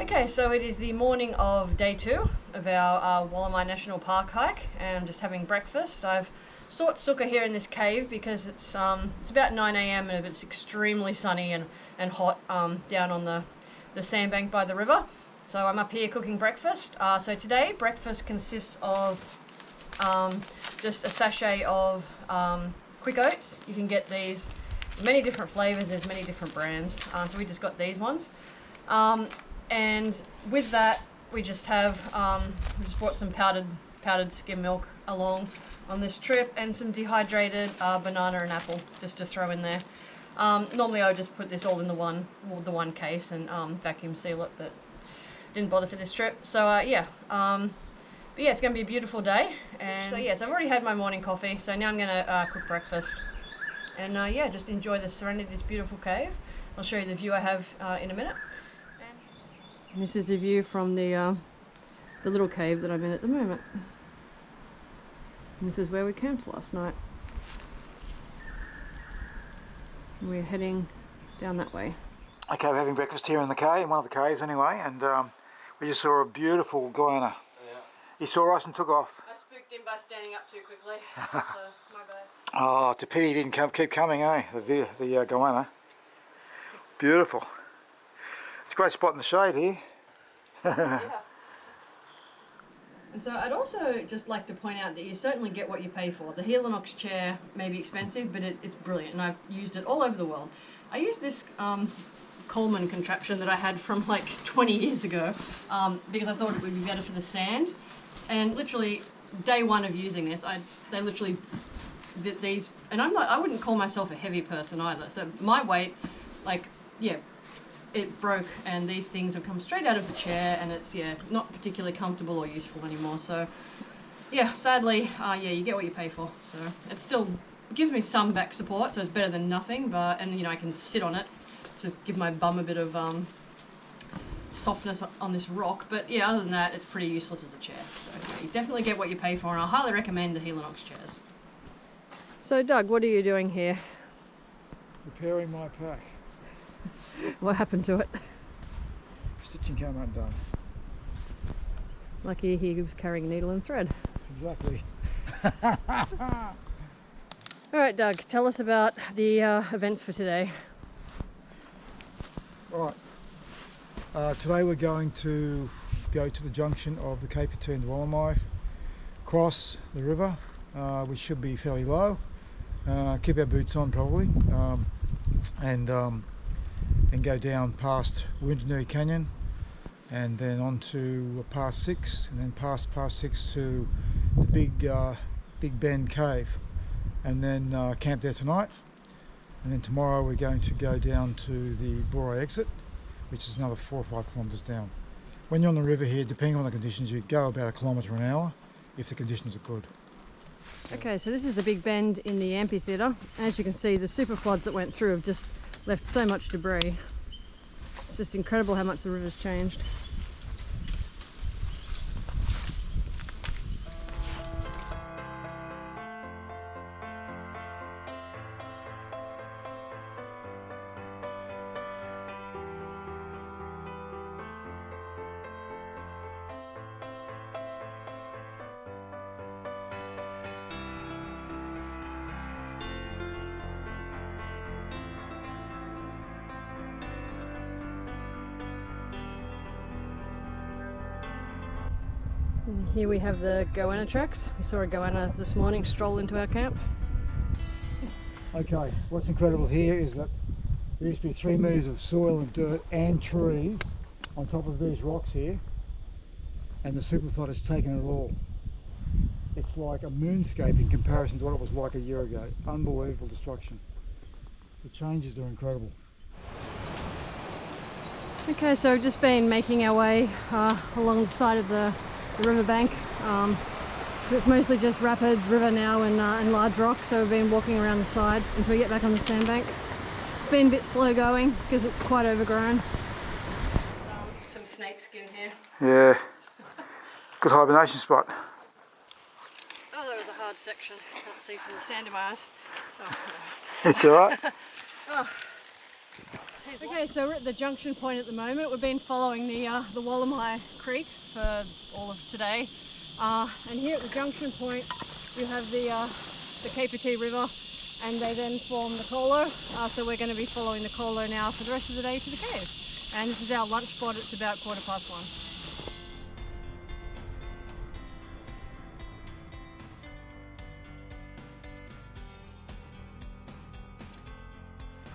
Okay, so it is the morning of day 2 of our Wollemi National Park hike, and I'm just having breakfast. I've sought sukkah here in this cave because it's about 9 a.m. and it's extremely sunny and hot down on the sandbank by the river. So I'm up here cooking breakfast. So today breakfast consists of just a sachet of quick oats. You can get these many different flavors, there's many different brands. So we just got these ones. And with that, we just have, we just brought some powdered skim milk along on this trip, and some dehydrated banana and apple just to throw in there. Normally I would just put this all in the one case and vacuum seal it, but didn't bother for this trip. So but yeah, it's going to be a beautiful day. And so yes, I've already had my morning coffee, so now I'm going to cook breakfast. And yeah, just enjoy the serenity of this beautiful cave. I'll show you the view I have in a minute. And this is a view from the little cave that I'm in at the moment. And this is where we camped last night. And we're heading down that way. Okay, we're having breakfast here in the cave, in one of the caves anyway, and we just saw a beautiful goanna. Yeah. He saw us and took off. I spooked him by standing up too quickly, so my bad. Oh, it's a pity he didn't keep coming, eh? The goanna. Beautiful. It's a great spot in the shade here. Yeah. And so I'd also just like to point out that you certainly get what you pay for. The Helinox chair may be expensive, but it's brilliant, and I've used it all over the world. I used this Coleman contraption that I had from like 20 years ago because I thought it would be better for the sand. And literally, day one of using this, they literally did these, and I wouldn't call myself a heavy person either. So my weight, like, yeah, it broke, and these things have come straight out of the chair, and it's, yeah, not particularly comfortable or useful anymore. So yeah, sadly, yeah, you get what you pay for. So it still gives me some back support, so it's better than nothing, but, and you know, I can sit on it to give my bum a bit of softness on this rock. But yeah, other than that, it's pretty useless as a chair. So yeah, you definitely get what you pay for, and I highly recommend the Helinox chairs. So Doug, what are you doing here? Repairing my pack. What happened to it? Stitching came undone. Lucky he was carrying needle and thread. Exactly. Alright Doug, tell us about the events for today. Right. Today we're going to go to the junction of the Capertee and Wollemi, cross the river, which should be fairly low, keep our boots on probably, and go down past Woundnui Canyon, and then on to past 6, and then past 6 to the Big Bend Cave, and then camp there tonight. And then tomorrow we're going to go down to the Bora exit, which is another 4 or 5 kilometres down. When you're on the river here, depending on the conditions, you go about 1 kilometre an hour if the conditions are good. Okay, so this is the Big Bend in the amphitheatre. As you can see, the super floods that went through have just left so much debris. It's just incredible how much the river's changed. And here we have the goanna tracks. We saw a goanna this morning stroll into our camp. Okay, what's incredible here is that there used to be 3 metres of soil and dirt and trees on top of these rocks here, and the superflood has taken it all. It's like a moonscape in comparison to what it was like a year ago. Unbelievable destruction. The changes are incredible. Okay, so we've just been making our way along the side of the riverbank. It's mostly just rapid river now and large rocks, so we've been walking around the side until we get back on the sandbank. It's been a bit slow going because it's quite overgrown. Some snake skin here. Yeah, good hibernation spot. Oh, that was a hard section. Can't see from the sand in my eyes. Oh, It's alright. oh. Okay, so we're at the junction point at the moment. We've been following the Wollemi Creek for all of today. And here at the junction point, you have the Capertee River, and they then form the Colo. So we're going to be following the Colo now for the rest of the day to the cave. And this is our lunch spot. It's about 1:15.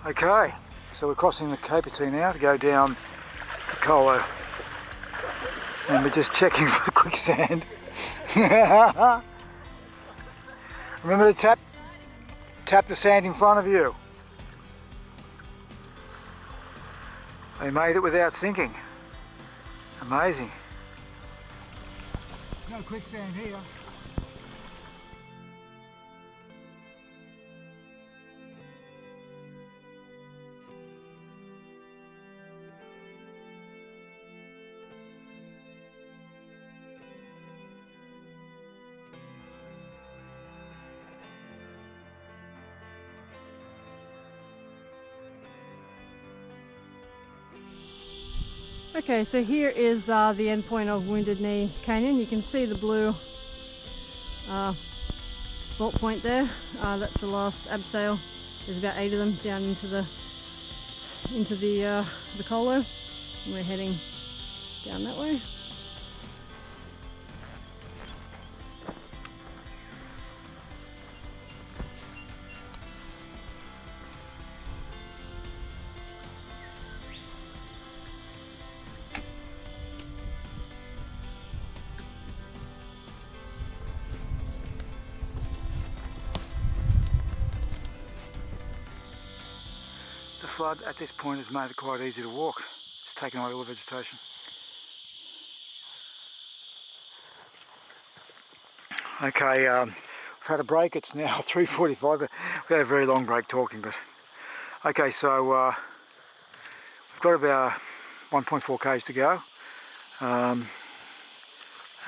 Okay, so we're crossing the Capertee now to go down the Colo, and we're just checking for quicksand. Remember to tap the sand in front of you. They made it without sinking. Amazing. No quicksand here. Okay, so here is the end point of Wounded Knee Canyon. You can see the blue vault point there. That's the last abseil. There's about 8 of them down into the Colo, and we're heading down that way. The flood at this point has made it quite easy to walk. It's taken away all the vegetation. Okay, we've had a break. It's now 3:45. We had a very long break talking, but okay, so we've got about 1.4 k's to go, and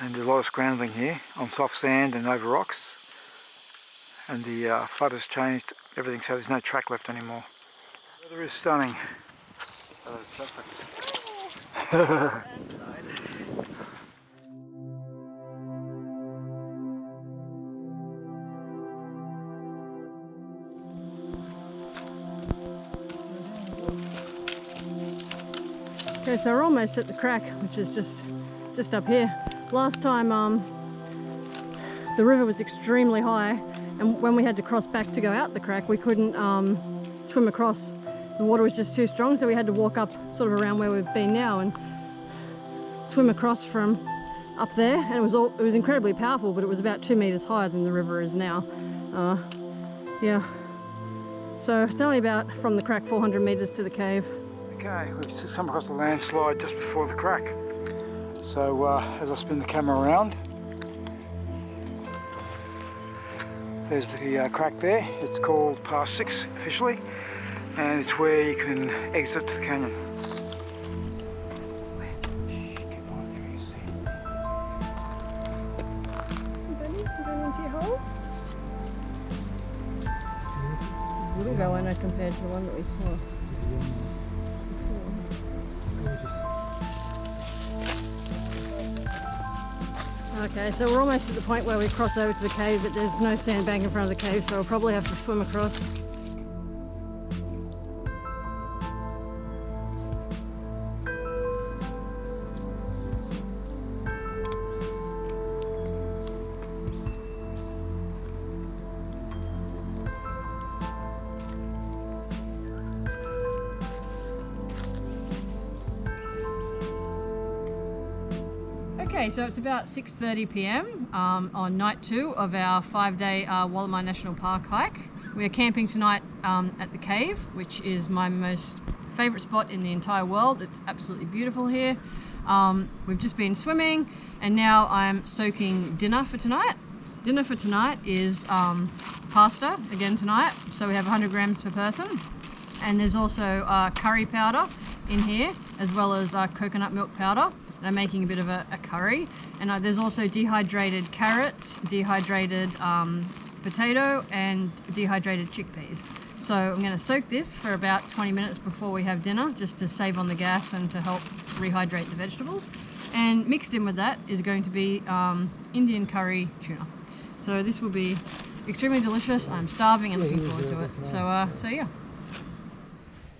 there's a lot of scrambling here on soft sand and over rocks, and the flood has changed everything, so there's no track left anymore. The weather is stunning. Okay, so we're almost at the crack, which is just up here. Last time the river was extremely high, and when we had to cross back to go out the crack, we couldn't swim across. The water was just too strong, so we had to walk up sort of around where we've been now and swim across from up there. And it was incredibly powerful, but it was about 2 meters higher than the river is now. Yeah. So it's only about from the crack 400 meters to the cave. Okay, we've just come across the landslide just before the crack. So as I spin the camera around, there's the crack there. It's called Pass 6 officially, and it's where you can exit the canyon. This is a little goanna compared to the one that we saw before. Okay, so we're almost at the point where we cross over to the cave, but there's no sandbank in front of the cave, so we'll probably have to swim across. Okay, so it's about 6:30 p.m. On night 2 of our 5-day Wollemi National Park hike. We are camping tonight at the cave, which is my most favourite spot in the entire world. It's absolutely beautiful here. We've just been swimming, and now I'm soaking dinner for tonight. Dinner for tonight is pasta again tonight, so we have 100 grams per person, and there's also curry powder in here, as well as coconut milk powder. And I'm making a bit of a curry, and there's also dehydrated carrots, dehydrated potato, and dehydrated chickpeas. So I'm going to soak this for about 20 minutes before we have dinner, just to save on the gas and to help rehydrate the vegetables. And mixed in with that is going to be Indian curry tuna. So this will be extremely delicious. I'm starving and looking forward to it. So yeah.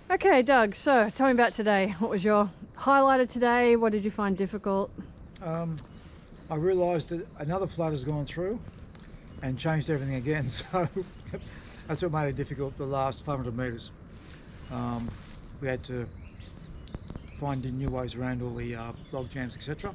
Okay, Doug, so tell me about today. What was your highlight of today? What did you find difficult? I realised that another flood has gone through and changed everything again, so that's what made it difficult the last 500 metres. We had to find new ways around all the log jams, etc.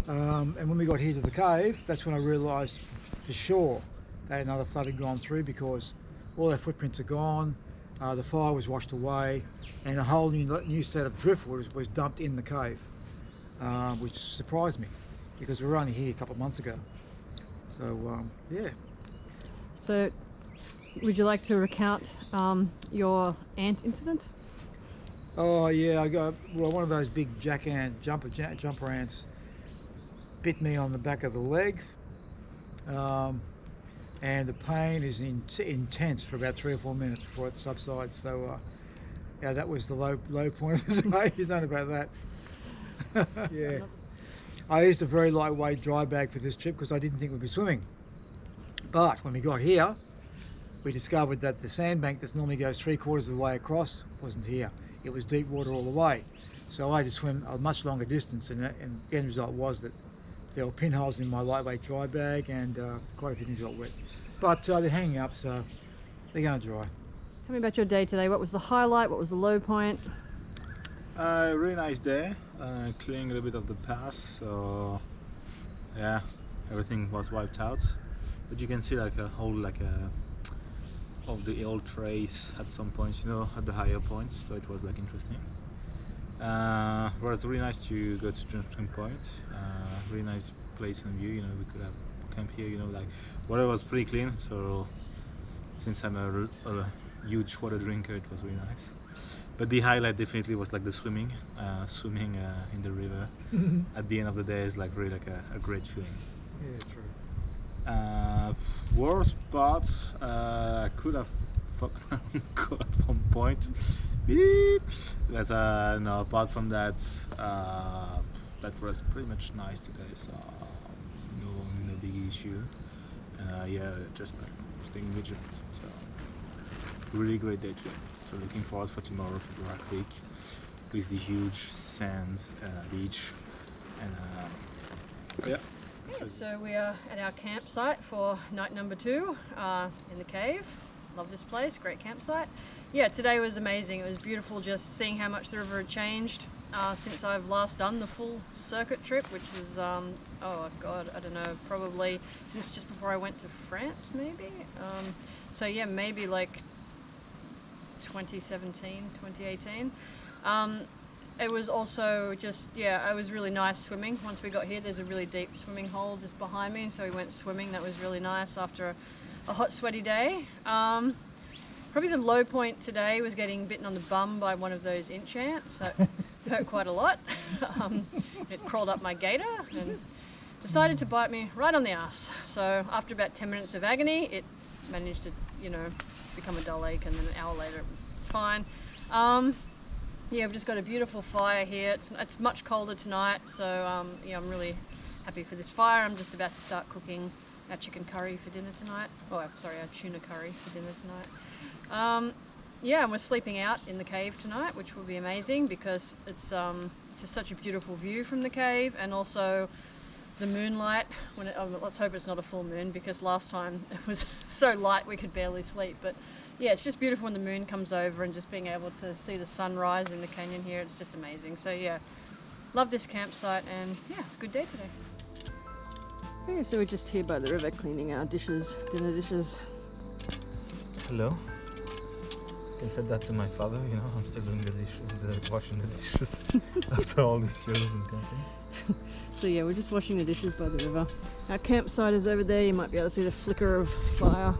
And when we got here to the cave, that's when I realised for sure that another flood had gone through, because all our footprints are gone, the fire was washed away, and a whole new set of driftwood was dumped in the cave, which surprised me because we were only here a couple of months ago. So yeah. So would you like to recount your ant incident? Oh yeah, one of those big jumper ants bit me on the back of the leg, and the pain is intense for about 3 or 4 minutes before it subsides. So yeah, that was the low point of the day. You know about that? Yeah. I used a very lightweight dry bag for this trip because I didn't think we'd be swimming. But when we got here, we discovered that the sandbank that normally goes 3/4 of the way across wasn't here. It was deep water all the way. So I had to swim a much longer distance, and the end result was that there were pinholes in my lightweight dry bag, and quite a few things got wet. But they're hanging up, so they're going to dry. Tell me about your day today. What was the highlight? What was the low point? Really nice day, clearing a little bit of the past, so yeah, everything was wiped out, but you can see like a whole of the old trace at some points, you know, at the higher points, so it was like interesting. It was really nice to go to Junction Point, really nice place and view, you know, we could have camp here, you know, like water was pretty clean, so since I'm a huge water drinker, it was really nice. But the highlight definitely was like the swimming in the river. At the end of the day is like really like a great feeling. Yeah, true. Worst part, I could have fucked around at one point. Beep. But no, apart from that, that was pretty much nice today. So no big issue. Yeah, just like staying vigilant. So really great day today. So looking forward for tomorrow for Rock Week with the huge sand beach, and yeah. So we are at our campsite for night number 2 in the cave. Love this place, great campsite. Yeah, today was amazing. It was beautiful just seeing how much the river had changed since I've last done the full circuit trip, which is, oh God, I don't know, probably since just before I went to France, maybe. So yeah, maybe like 2017, 2018. It was also just, yeah, it was really nice swimming. Once we got here, there's a really deep swimming hole just behind me, and so we went swimming. That was really nice after a hot, sweaty day. Probably the low point today was getting bitten on the bum by one of those inch ants. That hurt quite a lot. It crawled up my gaiter and decided to bite me right on the ass. So after about 10 minutes of agony, it managed to, you know, become a dull ache, and then an hour later it's fine. Yeah, we've just got a beautiful fire here. It's much colder tonight, so yeah, I'm really happy for this fire. I'm just about to start cooking our chicken curry for dinner tonight. Oh, sorry, our tuna curry for dinner tonight. Yeah, and we're sleeping out in the cave tonight, which will be amazing because it's just such a beautiful view from the cave, and also the moonlight. Let's hope it's not a full moon, because last time it was so light we could barely sleep. But yeah, it's just beautiful when the moon comes over, and just being able to see the sunrise in the canyon here, it's just amazing. So yeah, love this campsite, and yeah, it's a good day today. Okay, so we're just here by the river cleaning our dishes, dinner dishes. Hello. I said that to my father, you know, I'm still doing the dishes, washing the dishes after all these years in camping. So yeah, we're just washing the dishes by the river. Our campsite is over there. You might be able to see the flicker of fire